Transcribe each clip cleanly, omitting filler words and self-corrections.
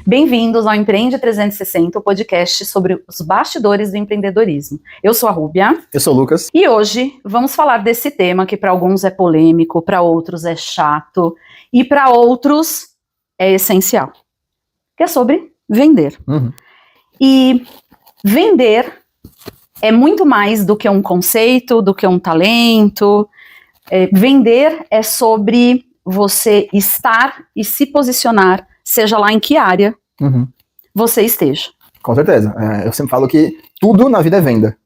Bem-vindos ao Empreende 360, o podcast sobre os bastidores do empreendedorismo. Eu sou a Rúbia. Eu sou o Lucas. E hoje vamos falar desse tema que para alguns é polêmico, para outros é chato e para outros é essencial, que é sobre vender. E vender é muito mais do que um conceito, do que um talento. Vender é sobre você estar e se posicionar, seja lá em que área você esteja. Com certeza. Eu sempre falo que tudo na vida é venda.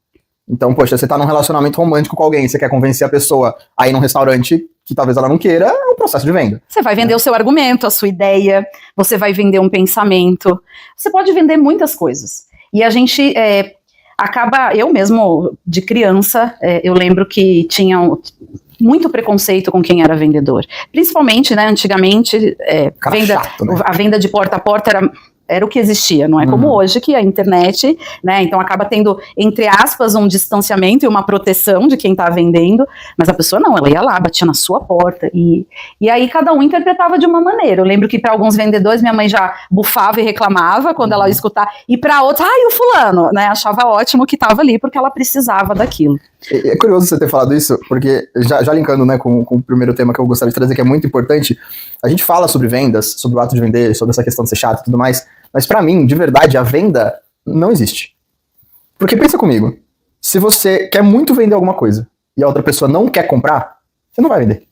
Então, poxa, você tá num relacionamento romântico com alguém, você quer convencer a pessoa a ir num restaurante que talvez ela não queira, é um processo de venda. Você vai vender o seu argumento, a sua ideia, você vai vender um pensamento, você pode vender muitas coisas. E a gente acaba, eu mesmo, de criança, eu lembro que tinha muito preconceito com quem era vendedor. Principalmente, né, antigamente, chato, né? A venda de porta a porta era o que existia, não é como hoje, que a internet, né, então acaba tendo, entre aspas, um distanciamento e uma proteção de quem está vendendo, mas a pessoa não, ela ia lá, batia na sua porta, e aí cada um interpretava de uma maneira. Eu lembro que para alguns vendedores, minha mãe já bufava e reclamava quando ela ia escutar, e para outros, o fulano, né, achava ótimo que estava ali, porque ela precisava daquilo. É curioso você ter falado isso, porque já linkando, né, com o primeiro tema que eu gostaria de trazer, que é muito importante, a gente fala sobre vendas, sobre o ato de vender, sobre essa questão de ser chato e tudo mais, mas pra mim, de verdade, a venda não existe. Porque pensa comigo, se você quer muito vender alguma coisa e a outra pessoa não quer comprar, você não vai vender.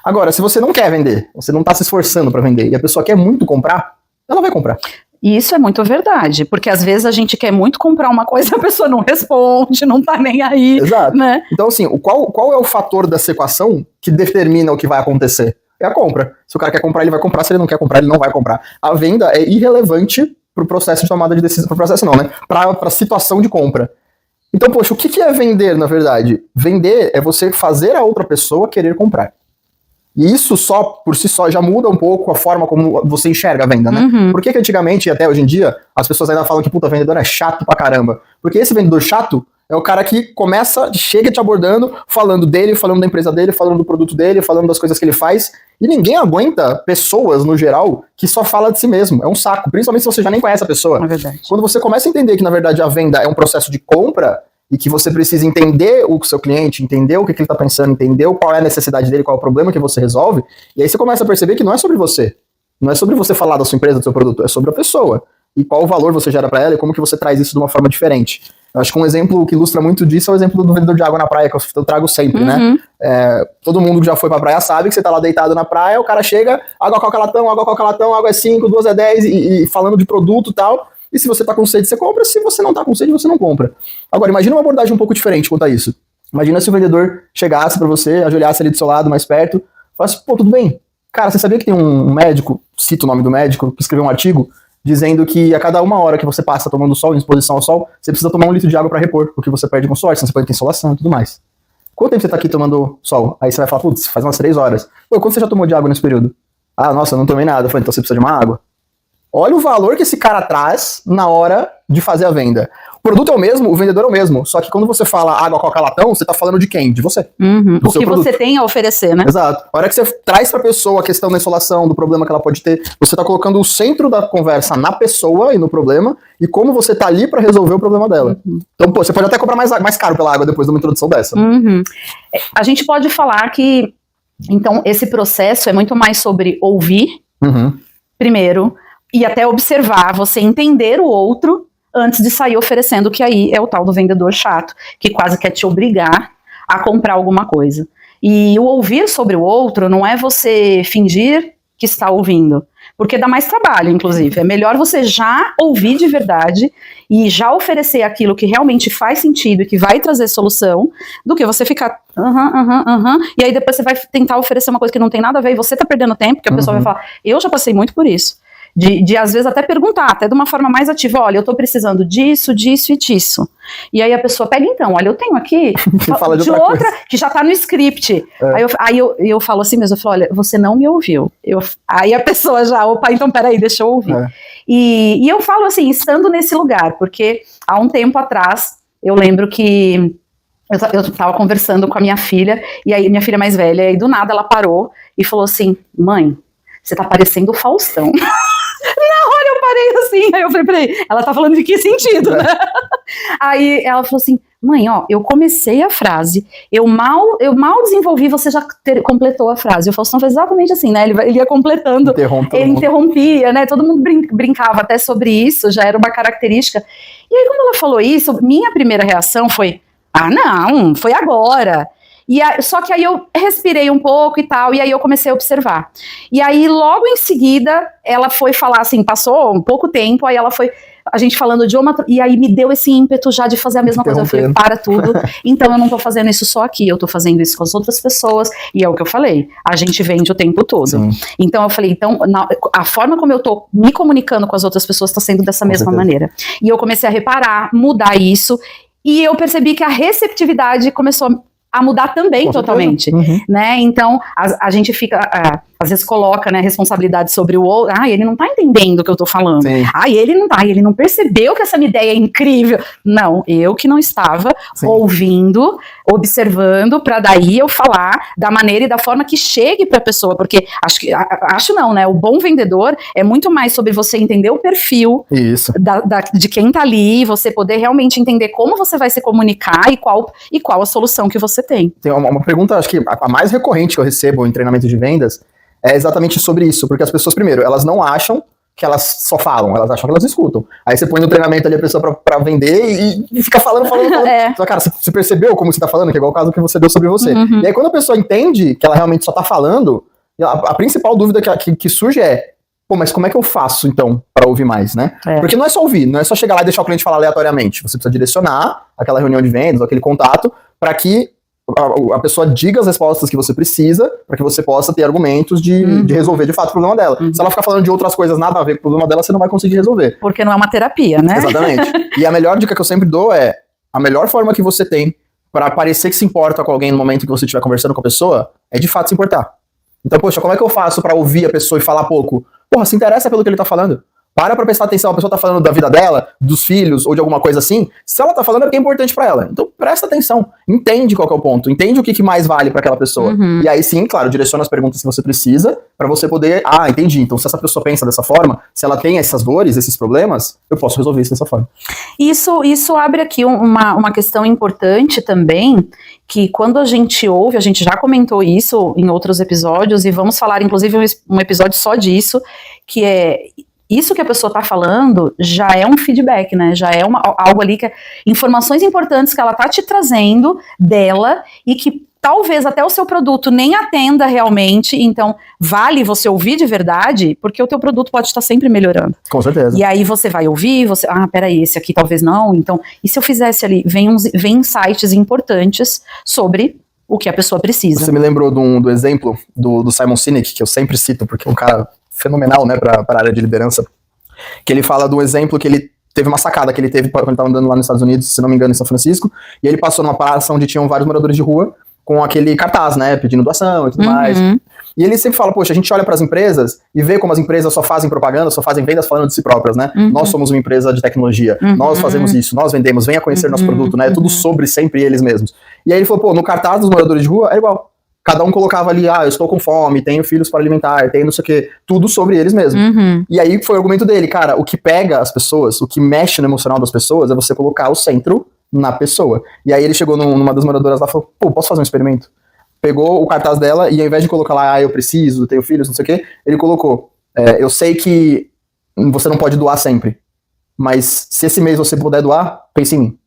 Agora, se você não quer vender, você não tá se esforçando pra vender e a pessoa quer muito comprar, ela vai comprar. E isso é muito verdade, porque às vezes a gente quer muito comprar uma coisa e a pessoa não responde, não tá nem aí. Exato. Né? Então, assim, qual é o fator dessa equação que determina o que vai acontecer? É a compra. Se o cara quer comprar, ele vai comprar. Se ele não quer comprar, ele não vai comprar. A venda é irrelevante pro processo de tomada de decisão. Pro processo não, né? Pra situação de compra. Então, poxa, o que é vender, na verdade? Vender é você fazer a outra pessoa querer comprar. E isso só, por si só, já muda um pouco a forma como você enxerga a venda, né? Por que antigamente e até hoje em dia, as pessoas ainda falam que, puta, vendedor é chato pra caramba? Porque esse vendedor chato é o cara que chega te abordando, falando dele, falando da empresa dele, falando do produto dele, falando das coisas que ele faz. E ninguém aguenta pessoas, no geral, que só fala de si mesmo. É um saco, principalmente se você já nem conhece a pessoa. É verdade. Quando você começa a entender que, na verdade, a venda é um processo de compra, e que você precisa entender o seu cliente, entender o que ele está pensando, entender qual é a necessidade dele, qual é o problema que você resolve, e aí você começa a perceber que não é sobre você. Não é sobre você falar da sua empresa, do seu produto, é sobre a pessoa. E qual o valor você gera para ela e como que você traz isso de uma forma diferente. Eu acho que um exemplo que ilustra muito disso é o exemplo do vendedor de água na praia, que eu trago sempre, né? Todo mundo que já foi pra praia sabe que você tá lá deitado na praia, o cara chega, água Coca-Latão, água é 5, 2 é 10, e falando de produto e tal. E se você tá com sede, você compra. Se você não tá com sede, você não compra. Agora, imagina uma abordagem um pouco diferente quanto a isso. Imagina se o vendedor chegasse pra você, ajoelhasse ali do seu lado, mais perto, falasse, pô, tudo bem. Cara, você sabia que tem um médico, cita o nome do médico, que escreveu um artigo, dizendo que a cada 1 hora que você passa tomando sol, em exposição ao sol, você precisa tomar 1 litro de água pra repor, porque você perde com suor, senão você pode ter insolação e tudo mais. Quanto tempo você tá aqui tomando sol? Aí você vai falar, putz, faz umas 3 horas. Pô, quanto você já tomou de água nesse período? Ah, nossa, eu não tomei nada. Eu falei, então você precisa de uma água. Olha o valor que esse cara traz na hora de fazer a venda. O produto é o mesmo, o vendedor é o mesmo. Só que quando você fala água Coca-Latão, você tá falando de quem? De você. O que você tem a oferecer, né? Exato. A hora que você traz pra pessoa a questão da insolação, do problema que ela pode ter, você tá colocando o centro da conversa na pessoa e no problema, e como você tá ali pra resolver o problema dela. Então, pô, você pode até comprar mais caro pela água depois de uma introdução dessa. A gente pode falar que, então, esse processo é muito mais sobre ouvir, primeiro, e até observar, você entender o outro antes de sair oferecendo, que aí é o tal do vendedor chato, que quase quer te obrigar a comprar alguma coisa. E o ouvir sobre o outro não é você fingir que está ouvindo, porque dá mais trabalho, inclusive. É melhor você já ouvir de verdade e já oferecer aquilo que realmente faz sentido e que vai trazer solução, do que você ficar e aí depois você vai tentar oferecer uma coisa que não tem nada a ver e você tá perdendo tempo, porque a pessoa vai falar, eu já passei muito por isso. De às vezes até perguntar, até de uma forma mais ativa, olha, eu tô precisando disso, disso e disso. E aí a pessoa pega, então, olha, eu tenho aqui fala de outra que já tá no script. Aí eu falo assim mesmo, eu falo, olha, você não me ouviu. Aí a pessoa já, opa, então peraí, deixa eu ouvir. E eu falo assim, estando nesse lugar, porque há um tempo atrás, eu lembro que Eu tava conversando com a minha filha, e aí minha filha mais velha, e aí do nada ela parou e falou assim, mãe, você tá parecendo o Faustão. Na hora eu parei assim, aí eu falei, peraí, ela tá falando de que sentido, né? Aí ela falou assim, mãe, ó, eu comecei a frase, eu mal desenvolvi, você já completou a frase. O Faustão fez exatamente assim, né? Ele ia completando, ele interrompia, né? Todo mundo brincava até sobre isso, já era uma característica. E aí quando ela falou isso, minha primeira reação foi, ah, não, foi agora. Só que aí eu respirei um pouco e tal, e aí eu comecei a observar. E aí, logo em seguida, ela foi falar assim, passou um pouco tempo, aí ela foi, a gente falando de uma, e aí me deu esse ímpeto já de fazer a mesma coisa. Eu falei, para tudo, então eu não tô fazendo isso só aqui, eu tô fazendo isso com as outras pessoas, e é o que eu falei, a gente vende o tempo todo. Sim. Então eu falei, a forma como eu tô me comunicando com as outras pessoas tá sendo dessa mesma maneira. E eu comecei a reparar, mudar isso, e eu percebi que a receptividade começou a mudar também totalmente, né? Então, a gente fica, às vezes coloca, né, responsabilidade sobre o outro, ele não tá entendendo o que eu tô falando, ele não percebeu que essa minha ideia é incrível. Não, eu que não estava ouvindo, observando, para daí eu falar da maneira e da forma que chegue pra pessoa, porque acho não, né, o bom vendedor é muito mais sobre você entender o perfil de quem tá ali, você poder realmente entender como você vai se comunicar e qual a solução que você tem. Tem uma pergunta, acho que a mais recorrente que eu recebo em treinamento de vendas é exatamente sobre isso, porque as pessoas, primeiro, elas não acham que elas só falam, elas acham que elas escutam. Aí você põe no treinamento ali a pessoa pra vender e fica falando. Então, cara, você percebeu como você tá falando, que é igual o caso que você deu sobre você. E aí quando a pessoa entende que ela realmente só tá falando, a principal dúvida que surge é, pô, mas como é que eu faço, então, pra ouvir mais, né? Porque não é só ouvir, não é só chegar lá e deixar o cliente falar aleatoriamente. Você precisa direcionar aquela reunião de vendas, aquele contato, para que a pessoa diga as respostas que você precisa, para que você possa ter argumentos de resolver de fato o problema dela. Se ela ficar falando de outras coisas nada a ver com o problema dela, você não vai conseguir resolver. Porque não é uma terapia, né? Exatamente. E a melhor dica que eu sempre dou é, a melhor forma que você tem para parecer que se importa com alguém no momento que você estiver conversando com a pessoa, é de fato se importar. Então, poxa, como é que eu faço para ouvir a pessoa e falar pouco? Porra, se interessa pelo que ele tá falando. Para prestar atenção, a pessoa tá falando da vida dela, dos filhos, ou de alguma coisa assim, se ela tá falando é porque é importante pra ela. Então presta atenção, entende qual que é o ponto, entende o que mais vale pra aquela pessoa. E aí sim, claro, direciona as perguntas que você precisa pra você poder, entendi, então se essa pessoa pensa dessa forma, se ela tem essas dores, esses problemas, eu posso resolver isso dessa forma. Isso abre aqui uma questão importante também, que quando a gente ouve, a gente já comentou isso em outros episódios, e vamos falar inclusive um episódio só disso, que é... Isso que a pessoa está falando já é um feedback, né? Já é algo ali que é informações importantes que ela está te trazendo dela e que talvez até o seu produto nem atenda realmente, então vale você ouvir de verdade, porque o teu produto pode estar sempre melhorando. Com certeza. E aí você vai ouvir, peraí, esse aqui talvez não, então, e se eu fizesse ali, vem insights importantes sobre o que a pessoa precisa. Você me lembrou do exemplo do Simon Sinek, que eu sempre cito, porque é um cara fenomenal, né, para a área de liderança, que ele fala do exemplo que ele teve uma sacada que ele teve quando ele estava andando lá nos Estados Unidos, se não me engano, em São Francisco, e ele passou numa praça onde tinham vários moradores de rua com aquele cartaz, né, pedindo doação e tudo mais. E ele sempre fala, poxa, a gente olha para as empresas e vê como as empresas só fazem propaganda, só fazem vendas falando de si próprias, né? Nós somos uma empresa de tecnologia, nós fazemos isso, nós vendemos, venha conhecer nosso produto, né? É tudo sobre sempre eles mesmos. E aí ele falou, pô, no cartaz dos moradores de rua é igual. Cada um colocava ali, eu estou com fome, tenho filhos para alimentar, tenho não sei o quê, tudo sobre eles mesmos. E aí foi o argumento dele, cara, o que pega as pessoas, o que mexe no emocional das pessoas é você colocar o centro na pessoa. E aí ele chegou numa das moradoras lá e falou, pô, posso fazer um experimento? Pegou o cartaz dela e ao invés de colocar lá, eu preciso, tenho filhos, não sei o quê, ele colocou, eu sei que você não pode doar sempre, mas se esse mês você puder doar, pense em mim.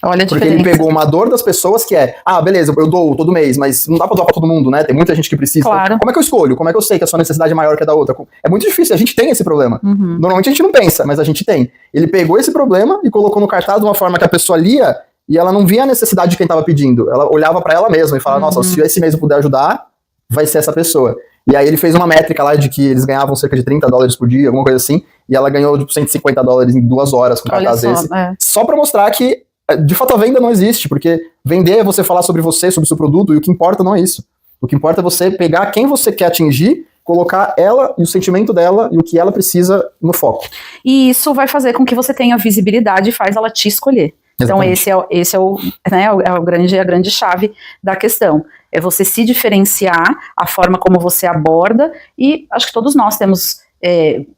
Olha a Porque diferença. ele pegou uma dor das pessoas que é, beleza, eu dou todo mês, mas não dá pra doar pra todo mundo, né? Tem muita gente que precisa. Claro. Então, como é que eu escolho? Como é que eu sei que a sua necessidade é maior que a da outra? É muito difícil, a gente tem esse problema. Normalmente a gente não pensa, mas a gente tem. Ele pegou esse problema e colocou no cartaz de uma forma que a pessoa lia e ela não via a necessidade de quem tava pedindo. Ela olhava pra ela mesma e falava, nossa, se esse mês eu puder ajudar, vai ser essa pessoa. E aí ele fez uma métrica lá de que eles ganhavam cerca de $30 por dia, alguma coisa assim, e ela ganhou tipo $150 em 2 horas com cartaz desse. Só pra mostrar que de fato a venda não existe, porque vender é você falar sobre você, sobre o seu produto, e o que importa não é isso. O que importa é você pegar quem você quer atingir, colocar ela e o sentimento dela e o que ela precisa no foco. E isso vai fazer com que você tenha visibilidade e faz ela te escolher. Então esse é o, né, a grande chave da questão. É você se diferenciar, a forma como você aborda, e acho que todos nós temos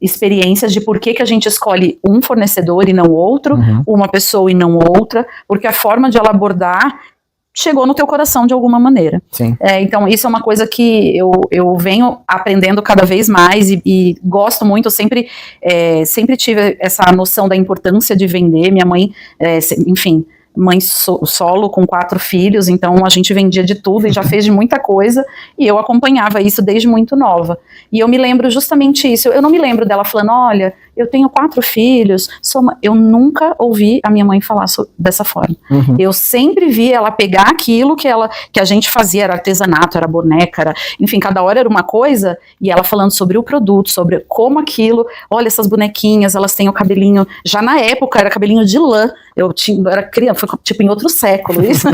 experiências de por que a gente escolhe um fornecedor e não outro, uma pessoa e não outra, porque a forma de ela abordar chegou no teu coração de alguma maneira. Sim. Então isso é uma coisa que eu venho aprendendo cada vez mais e gosto muito. Eu sempre tive essa noção da importância de vender. Minha mãe, enfim, mãe solo com 4 filhos, então a gente vendia de tudo e já fez de muita coisa, e eu acompanhava isso desde muito nova. E eu me lembro justamente isso, eu não me lembro dela falando, olha, eu tenho 4 filhos, eu nunca ouvi a minha mãe falar dessa forma. Eu sempre vi ela pegar aquilo que a gente fazia, era artesanato, era boneca, enfim, cada hora era uma coisa, e ela falando sobre o produto, sobre como aquilo, olha essas bonequinhas, elas têm o cabelinho, já na época era cabelinho de lã, eu era criança, foi tipo em outro século isso.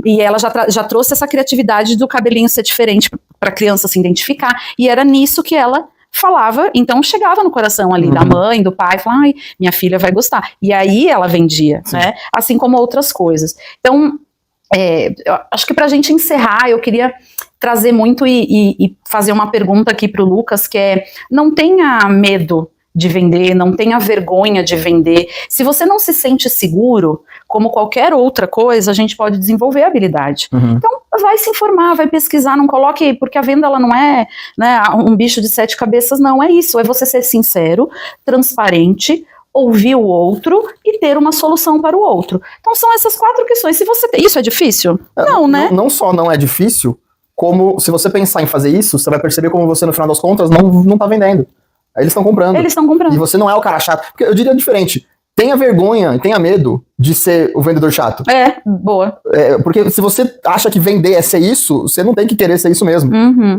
E ela já trouxe essa criatividade do cabelinho ser diferente para a criança se identificar, e era nisso que ela falava, então chegava no coração ali da mãe, do pai, falava, ai, minha filha vai gostar, e aí ela vendia, né, assim como outras coisas. Então, acho que pra gente encerrar, eu queria trazer muito e fazer uma pergunta aqui pro Lucas, que é, não tenha medo de vender, não tenha vergonha de vender. Se você não se sente seguro, como qualquer outra coisa, a gente pode desenvolver a habilidade. Então, vai se informar, vai pesquisar, não coloque, porque a venda ela não é, né, um bicho de 7 cabeças, não é isso, é você ser sincero, transparente, ouvir o outro e ter uma solução para o outro. Então, são essas 4 questões. Se você isso é difícil? Não, né? Não só não é difícil, como se você pensar em fazer isso, você vai perceber como você, no final das contas, não tá vendendo. Aí eles estão comprando. Eles estão comprando. E você não é o cara chato. Porque eu diria diferente. Tenha vergonha e tenha medo de ser o vendedor chato. Boa. Porque se você acha que vender é ser isso, você não tem que querer ser isso mesmo.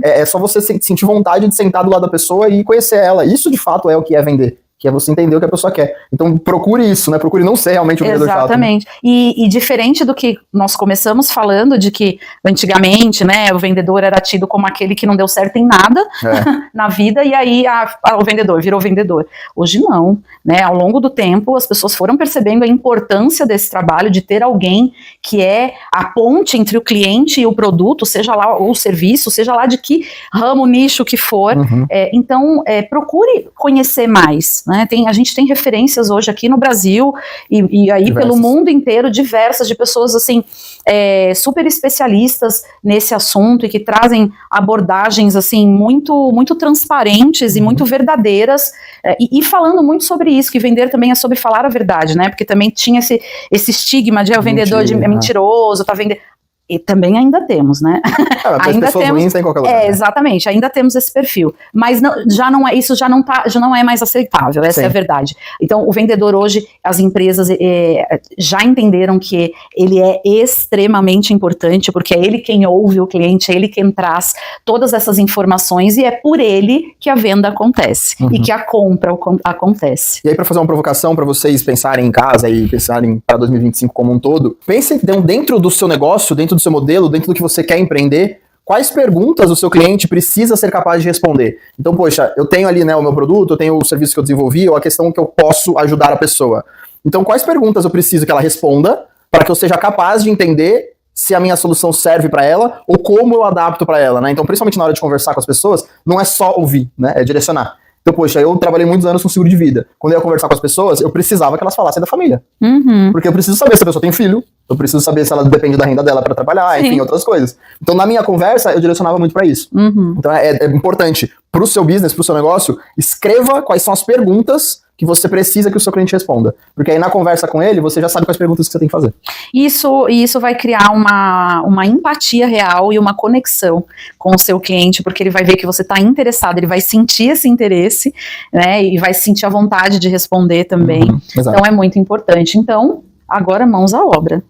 É só você sentir vontade de sentar do lado da pessoa e conhecer ela. Isso, de fato, é o que é vender. Que é você entender o que a pessoa quer. Então, procure isso, né? Procure não ser realmente o vendedor chato. Exatamente. E diferente do que nós começamos falando, de que antigamente, né, o vendedor era tido como aquele que não deu certo em nada na vida, e aí o vendedor virou vendedor. Hoje não, né? Ao longo do tempo, as pessoas foram percebendo a importância desse trabalho, de ter alguém que é a ponte entre o cliente e o produto, seja lá o serviço, seja lá de que ramo, nicho que for. Então, procure conhecer mais. Né, a gente tem referências hoje aqui no Brasil e aí diversas. Pelo mundo inteiro, diversas, de pessoas assim super especialistas nesse assunto e que trazem abordagens assim muito, muito transparentes e muito verdadeiras, e falando muito sobre isso, que vender também é sobre falar a verdade, né? Porque também tinha esse estigma de o vendedor é mentiroso, tá vendendo. E também ainda temos, né? Ainda temos, ruins tem em qualquer lugar, né? Exatamente, ainda temos esse perfil. Mas isso já não é mais aceitável, essa é a verdade. Então, o vendedor hoje, as empresas já entenderam que ele é extremamente importante, porque é ele quem ouve o cliente, é ele quem traz todas essas informações, e é por ele que a venda acontece, e que a compra acontece. E aí, para fazer uma provocação para vocês pensarem em casa e pensarem para 2025 como um todo, pensem dentro do seu negócio, dentro do seu modelo, dentro do que você quer empreender, quais perguntas o seu cliente precisa ser capaz de responder. Então, poxa, eu tenho ali, né, o meu produto, eu tenho o serviço que eu desenvolvi, ou a questão que eu posso ajudar a pessoa. Então, quais perguntas eu preciso que ela responda para que eu seja capaz de entender se a minha solução serve para ela ou como eu adapto para ela, né? Então, principalmente na hora de conversar com as pessoas, não é só ouvir, né? É direcionar. Então, poxa, eu trabalhei muitos anos com seguro de vida. Quando eu ia conversar com as pessoas, eu precisava que elas falassem da família. Porque eu preciso saber se a pessoa tem filho, eu preciso saber se ela depende da renda dela para trabalhar, enfim, outras coisas. Então, na minha conversa, eu direcionava muito para isso. Então, é importante para o seu business, para o seu negócio, escreva quais são as perguntas que você precisa que o seu cliente responda. Porque aí na conversa com ele, você já sabe quais perguntas que você tem que fazer. Isso vai criar uma empatia real e uma conexão com o seu cliente, porque ele vai ver que você está interessado, ele vai sentir esse interesse, né, e vai sentir a vontade de responder também. Então é muito importante. Então, agora mãos à obra.